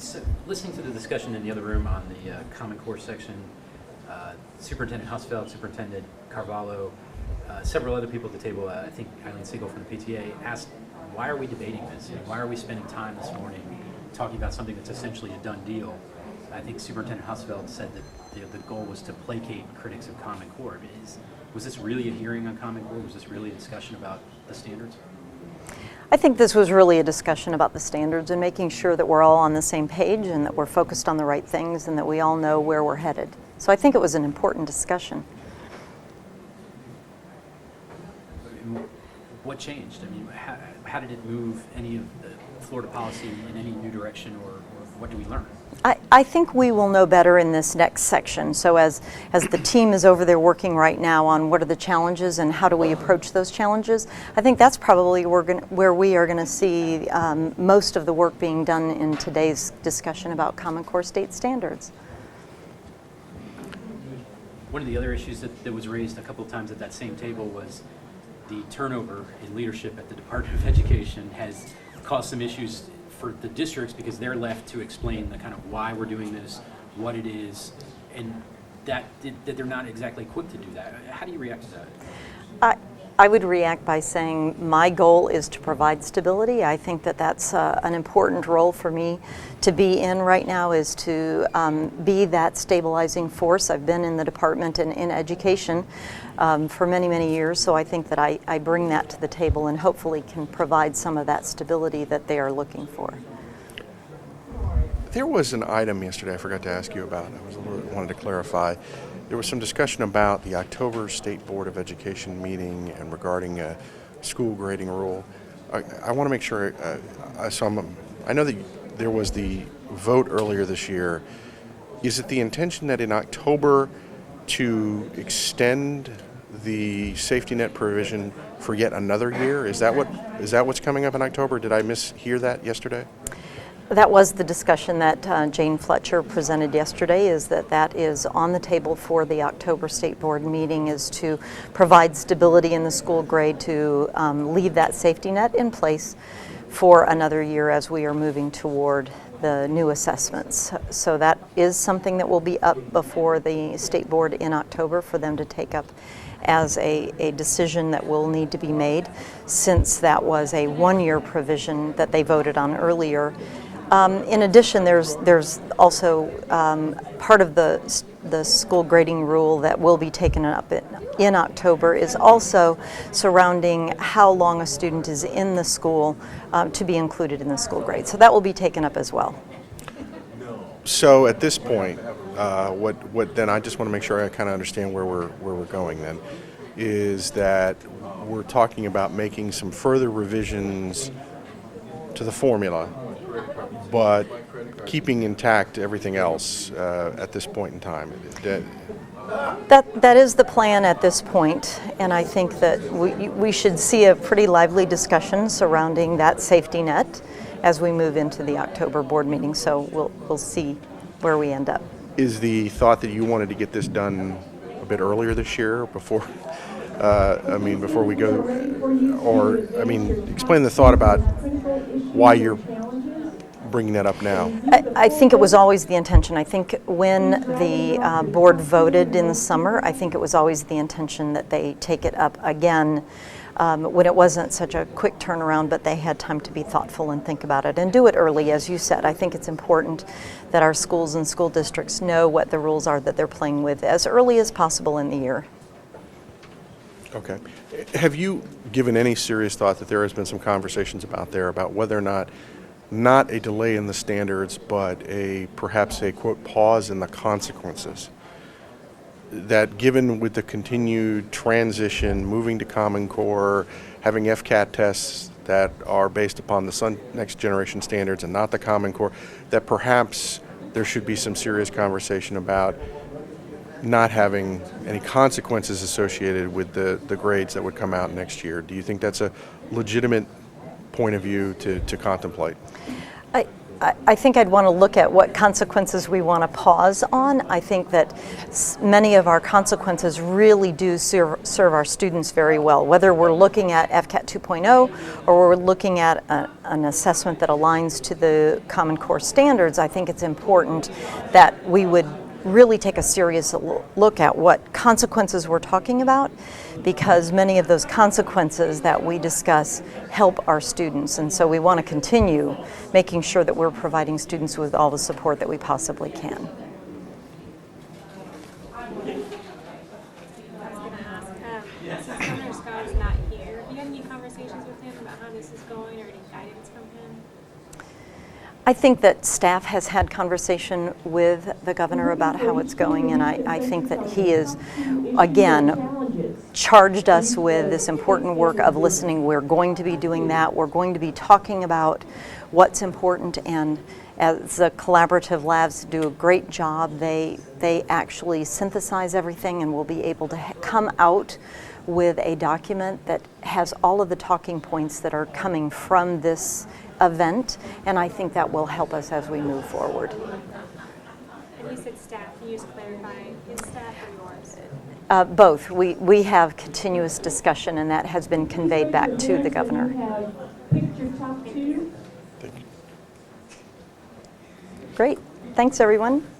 So, listening to the discussion in the other room on the Common Core section, Superintendent Husfeld, Superintendent Carvalho, several other people at the table, I think Eileen Siegel from the PTA, asked, why are we debating this? Why are we spending time this morning talking about something that's essentially a done deal? I think Superintendent Husfeld said that the goal was to placate critics of Common Core. Was this really a hearing on Common Core? Was this really a discussion about the standards? I think this was really a discussion about the standards and making sure that we're all on the same page and that we're focused on the right things and that we all know where we're headed. So I think it was an important discussion. What changed? I mean, how did it move any of the Florida policy in any new direction, or what do we learn? I think we will know better in this next section. So as the team is over there working right now on what are the challenges and how do we approach those challenges, I think that's probably where we are going to see most of the work being done in today's discussion about Common Core state standards. One of the other issues that was raised a couple of times at that same table was the turnover in leadership at the Department of Education has caused some issues for the districts because they're left to explain the kind of why we're doing this, what it is, and that they're not exactly equipped to do that. How do you react to that? I would react by saying my goal is to provide stability. I think that that's an important role for me to be in right now, is to be that stabilizing force. I've been in the department and in education for many, many years, so I think that I bring that to the table and hopefully can provide some of that stability that they are looking for. There was an item yesterday I forgot to ask you about. Wanted to clarify. There was some discussion about the October State Board of Education meeting and regarding a school grading rule. I want to make sure, I know that there was the vote earlier this year. Is it the intention that in October to extend the safety net provision for yet another year? Is that what's coming up in October? Did I mishear that yesterday? That was the discussion that Jane Fletcher presented yesterday, is that is on the table for the October State Board meeting, is to provide stability in the school grade, to leave that safety net in place for another year as we are moving toward the new assessments. So that is something that will be up before the State Board in October for them to take up as a decision that will need to be made, since that was a one-year provision that they voted on earlier. In addition, there's also part of the school grading rule that will be taken up in October is also surrounding how long a student is in the school to be included in the school grade. So that will be taken up as well. So at this point, what then I just want to make sure I kind of understand where we're going then, is that we're talking about making some further revisions to the formula, but keeping intact everything else at this point in time. That is the plan at this point, and I think that we should see a pretty lively discussion surrounding that safety net as we move into the October board meeting. So we'll see where we end up. Is the thought that you wanted to get this done a bit earlier this year, before before we go, or explain the thought about why you're bringing that up now? I think it was always the intention. I think when the board voted in the summer, I think it was always the intention that they take it up again when it wasn't such a quick turnaround, but they had time to be thoughtful and think about it and do it early, as you said. I think it's important that our schools and school districts know what the rules are that they're playing with as early as possible in the year. Okay. Have you given any serious thought that there has been some conversations about whether or not a delay in the standards, but perhaps a quote pause in the consequences? That given with the continued transition, moving to Common Core, having FCAT tests that are based upon the next generation standards and not the Common Core, that perhaps there should be some serious conversation about not having any consequences associated with the grades that would come out next year. Do you think that's a legitimate point of view to contemplate? I think I'd want to look at what consequences we want to pause on. I think that many of our consequences really do serve our students very well, whether we're looking at FCAT 2.0 or we're looking at an assessment that aligns to the Common Core standards. I think it's important that we would really take a serious look at what consequences we're talking about, because many of those consequences that we discuss help our students, and so we want to continue making sure that we're providing students with all the support that we possibly can. I was going to ask, since Governor Scott is not here, have you had any conversations with him about how this is going or any guidance from him? I think that staff has had conversation with the governor about how it's going, and I think that he is, again, charged us with this important work of listening. We're going to be doing that. We're going to be talking about what's important, and as the collaborative labs do a great job, they actually synthesize everything, and we'll be able to come out with a document that has all of the talking points that are coming from this event, and I think that will help us as we move forward. And you said staff, can you just clarify, his staff or yours? Both. We have continuous discussion, and that has been conveyed back to the governor. Great. Thanks, everyone.